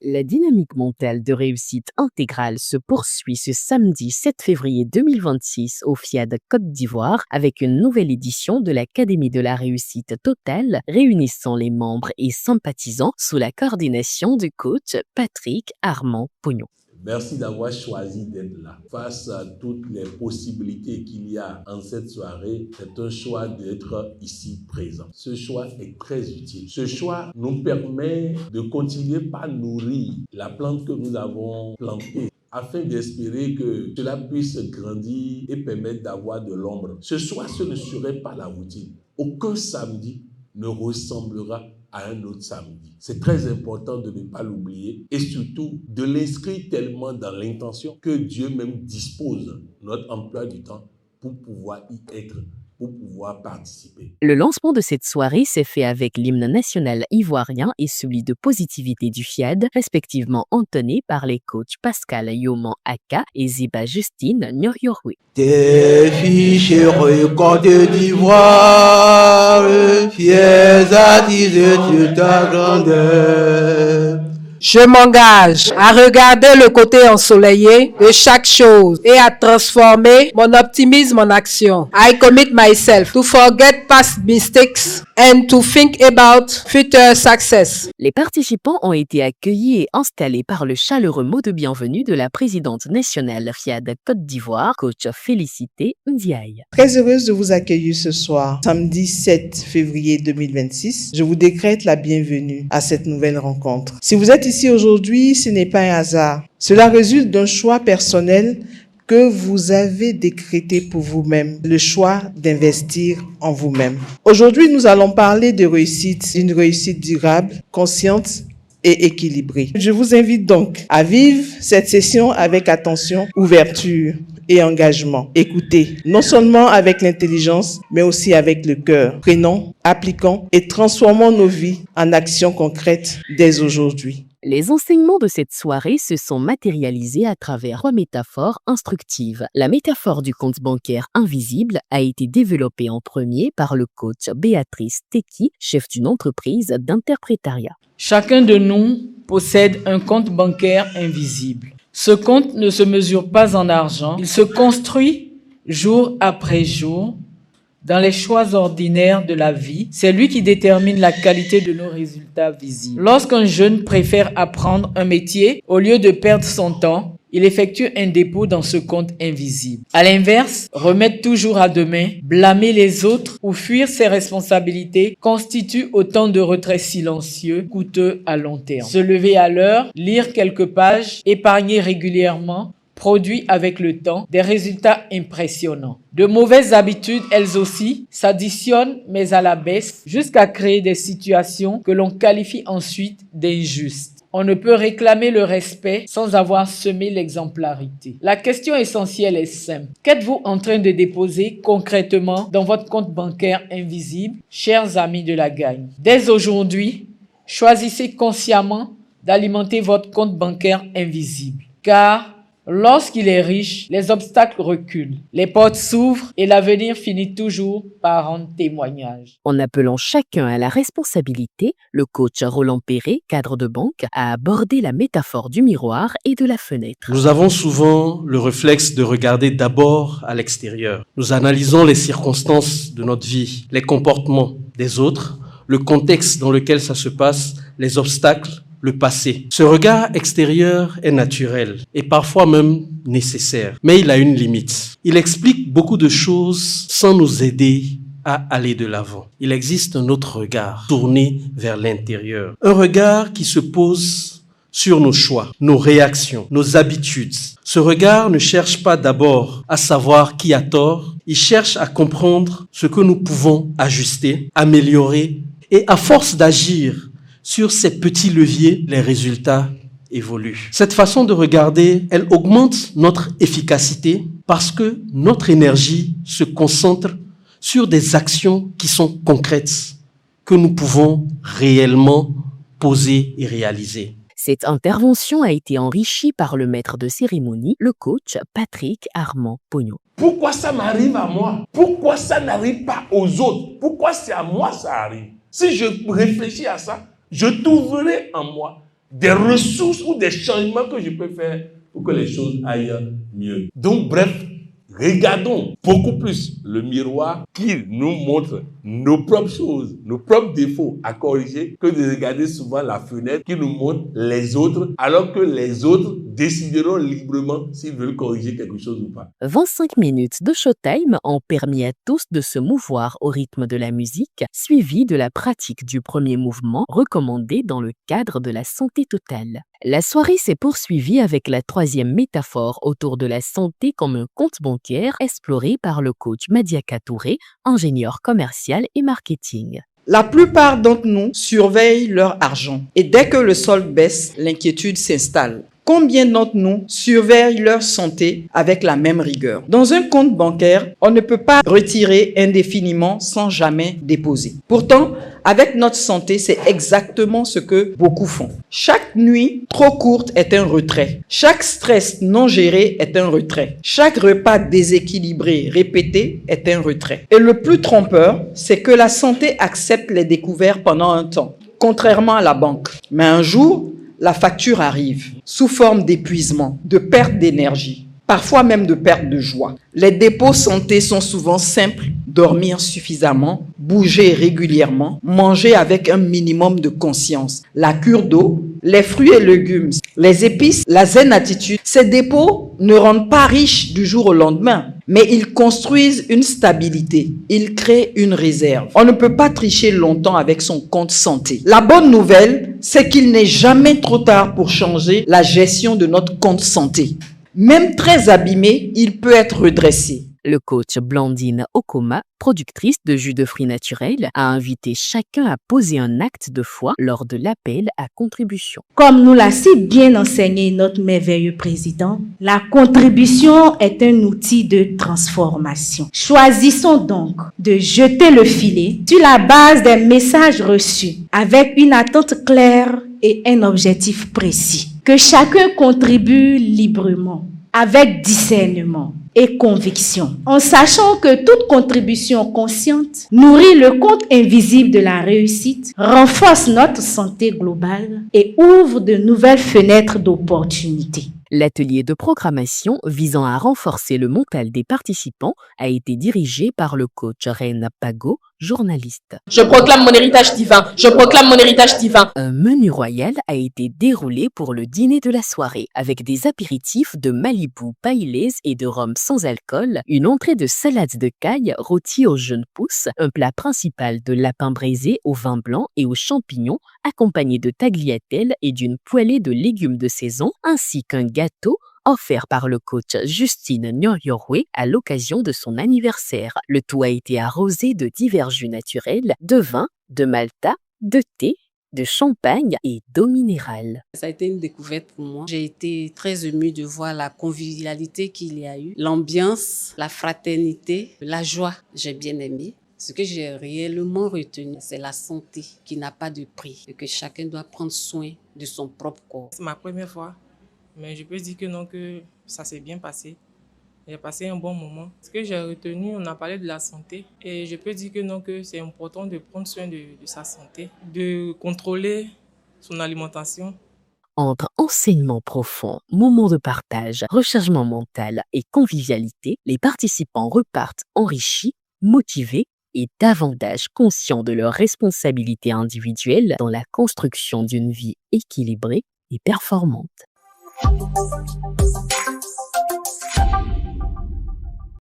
La dynamique mentale de réussite intégrale se poursuit ce samedi 7 février 2026 au FIAD Côte d'Ivoire avec une nouvelle édition de l'Académie de la réussite totale réunissant les membres et sympathisants sous la coordination du coach Patrick Armand Pognon. Merci d'avoir choisi d'être là. Face à toutes les possibilités qu'il y a en cette soirée, c'est un choix d'être ici présent. Ce choix est très utile. Ce choix nous permet de continuer par nourrir la plante que nous avons plantée, afin d'espérer que cela puisse grandir et permettre d'avoir de l'ombre. Ce choix, ce ne serait pas la routine. Aucun samedi ne ressemblera à un autre samedi. C'est très important de ne pas l'oublier et surtout de l'inscrire tellement dans l'intention que Dieu même dispose notre emploi du temps pour pouvoir y être, pour pouvoir participer. Le lancement de cette soirée s'est fait avec l'hymne national ivoirien et celui de positivité du FIAD, respectivement entonnés par les coachs Pascal Yoman Aka et Ziba Justine Nyoryorwe. Tes fiches Côte d'Ivoire, fiers attisés sur ta grandeur. Je m'engage à regarder le côté ensoleillé de chaque chose et à transformer mon optimisme en action. I commit myself to forget past mistakes and to think about future success. Les participants ont été accueillis et installés par le chaleureux mot de bienvenue de la présidente nationale FIAD Côte d'Ivoire, coach Félicité Ndiaye. Très heureuse de vous accueillir ce soir, samedi 7 février 2026. Je vous décrète la bienvenue à cette nouvelle rencontre. Si vous êtes ici aujourd'hui, ce n'est pas un hasard. Cela résulte d'un choix personnel que vous avez décrété pour vous-même, le choix d'investir en vous-même. Aujourd'hui, nous allons parler de réussite, une réussite durable, consciente et équilibrée. Je vous invite donc à vivre cette session avec attention, ouverture et engagement. Écoutez, non seulement avec l'intelligence, mais aussi avec le cœur. Prenons, appliquons et transformons nos vies en actions concrètes dès aujourd'hui. Les enseignements de cette soirée se sont matérialisés à travers 3 métaphores instructives. La métaphore du compte bancaire invisible a été développée en premier par le coach Béatrice Teki, chef d'une entreprise d'interprétariat. Chacun de nous possède un compte bancaire invisible. Ce compte ne se mesure pas en argent, il se construit jour après jour dans les choix ordinaires de la vie. C'est lui qui détermine la qualité de nos résultats visibles. Lorsqu'un jeune préfère apprendre un métier, au lieu de perdre son temps, il effectue un dépôt dans ce compte invisible. À l'inverse, remettre toujours à demain, blâmer les autres ou fuir ses responsabilités constitue autant de retraits silencieux, coûteux à long terme. Se lever à l'heure, lire quelques pages, épargner régulièrement, produit avec le temps des résultats impressionnants. De mauvaises habitudes, elles aussi, s'additionnent mais à la baisse jusqu'à créer des situations que l'on qualifie ensuite d'injustes. On ne peut réclamer le respect sans avoir semé l'exemplarité. La question essentielle est simple. Qu'êtes-vous en train de déposer concrètement dans votre compte bancaire invisible, chers amis de la gagne? Dès aujourd'hui, choisissez consciemment d'alimenter votre compte bancaire invisible. Car lorsqu'il est riche, les obstacles reculent, les portes s'ouvrent et l'avenir finit toujours par rendre témoignage. En appelant chacun à la responsabilité, le coach Roland Perret, cadre de banque, a abordé la métaphore du miroir et de la fenêtre. Nous avons souvent le réflexe de regarder d'abord à l'extérieur. Nous analysons les circonstances de notre vie, les comportements des autres, le contexte dans lequel ça se passe, les obstacles, le passé. Ce regard extérieur est naturel et parfois même nécessaire, mais il a une limite. Il explique beaucoup de choses sans nous aider à aller de l'avant. Il existe un autre regard tourné vers l'intérieur. Un regard qui se pose sur nos choix, nos réactions, nos habitudes. Ce regard ne cherche pas d'abord à savoir qui a tort, il cherche à comprendre ce que nous pouvons ajuster, améliorer et à force d'agir sur ces petits leviers, les résultats évoluent. Cette façon de regarder, elle augmente notre efficacité parce que notre énergie se concentre sur des actions qui sont concrètes, que nous pouvons réellement poser et réaliser. Cette intervention a été enrichie par le maître de cérémonie, le coach Patrick Armand Pognon. Pourquoi ça m'arrive à moi? Pourquoi ça n'arrive pas aux autres? Pourquoi c'est à moi ça arrive? Si je réfléchis à ça, je trouverai en moi des ressources ou des changements que je peux faire pour que les choses aillent mieux. Donc bref, regardons beaucoup plus le miroir qui nous montre nos propres choses, nos propres défauts à corriger, que de regarder souvent la fenêtre qui nous montre les autres, alors que les autres décideront librement s'ils veulent corriger quelque chose ou pas. 25 minutes de showtime ont permis à tous de se mouvoir au rythme de la musique, suivi de la pratique du premier mouvement recommandé dans le cadre de la santé totale. La soirée s'est poursuivie avec la troisième métaphore autour de la santé comme un compte bancaire exploré par le coach Madiaka Touré, ingénieur commercial et marketing. La plupart d'entre nous surveillent leur argent et dès que le solde baisse, l'inquiétude s'installe. Combien d'entre nous surveillent leur santé avec la même rigueur? Dans un compte bancaire, on ne peut pas retirer indéfiniment sans jamais déposer. Pourtant, avec notre santé, c'est exactement ce que beaucoup font. Chaque nuit trop courte est un retrait. Chaque stress non géré est un retrait. Chaque repas déséquilibré répété est un retrait. Et le plus trompeur, c'est que la santé accepte les découvertes pendant un temps, contrairement à la banque. Mais un jour, la facture arrive sous forme d'épuisement, de perte d'énergie, parfois même de perte de joie. Les dépôts santé sont souvent simples: dormir suffisamment, bouger régulièrement, manger avec un minimum de conscience, la cure d'eau, les fruits et légumes, les épices, la zen attitude. Ces dépôts ne rendent pas riches du jour au lendemain, mais ils construisent une stabilité, ils créent une réserve. On ne peut pas tricher longtemps avec son compte santé. La bonne nouvelle, c'est qu'il n'est jamais trop tard pour changer la gestion de notre compte santé. Même très abîmé, il peut être redressé. Le coach Blandine Okoma, productrice de jus de fruits naturels, a invité chacun à poser un acte de foi lors de l'appel à contribution. Comme nous l'a si bien enseigné notre merveilleux président, la contribution est un outil de transformation. Choisissons donc de jeter le filet sur la base des messages reçus avec une attente claire et un objectif précis. Que chacun contribue librement, avec discernement et conviction, en sachant que toute contribution consciente nourrit le compte invisible de la réussite, renforce notre santé globale et ouvre de nouvelles fenêtres d'opportunités. L'atelier de programmation visant à renforcer le mental des participants a été dirigé par le coach Reine Pago, journaliste. Je proclame mon héritage divin. Je proclame mon héritage divin. Un menu royal a été déroulé pour le dîner de la soirée, avec des apéritifs de Malibu Pailaise et de rhum sans alcool, une entrée de salade de caille rôtie aux jeunes pousses, un plat principal de lapin braisé au vin blanc et aux champignons, accompagné de tagliatelles et d'une poêlée de légumes de saison, ainsi qu'un gâteau offert par le coach Justine Nyoryorwe à l'occasion de son anniversaire. Le tout a été arrosé de divers jus naturels, de vin, de malta, de thé, de champagne et d'eau minérale. Ça a été une découverte pour moi. J'ai été très émue de voir la convivialité qu'il y a eu, l'ambiance, la fraternité, la joie. J'ai bien aimé. Ce que j'ai réellement retenu, c'est la santé qui n'a pas de prix et que chacun doit prendre soin de son propre corps. C'est ma première fois, mais je peux dire que non, que ça s'est bien passé. J'ai passé un bon moment. Ce que j'ai retenu, on a parlé de la santé et je peux dire que non, que c'est important de prendre soin de sa santé, de contrôler son alimentation. Entre enseignement profond, moments de partage, rechargement mental et convivialité, les participants repartent enrichis, motivés et davantage conscients de leurs responsabilités individuelles dans la construction d'une vie équilibrée et performante.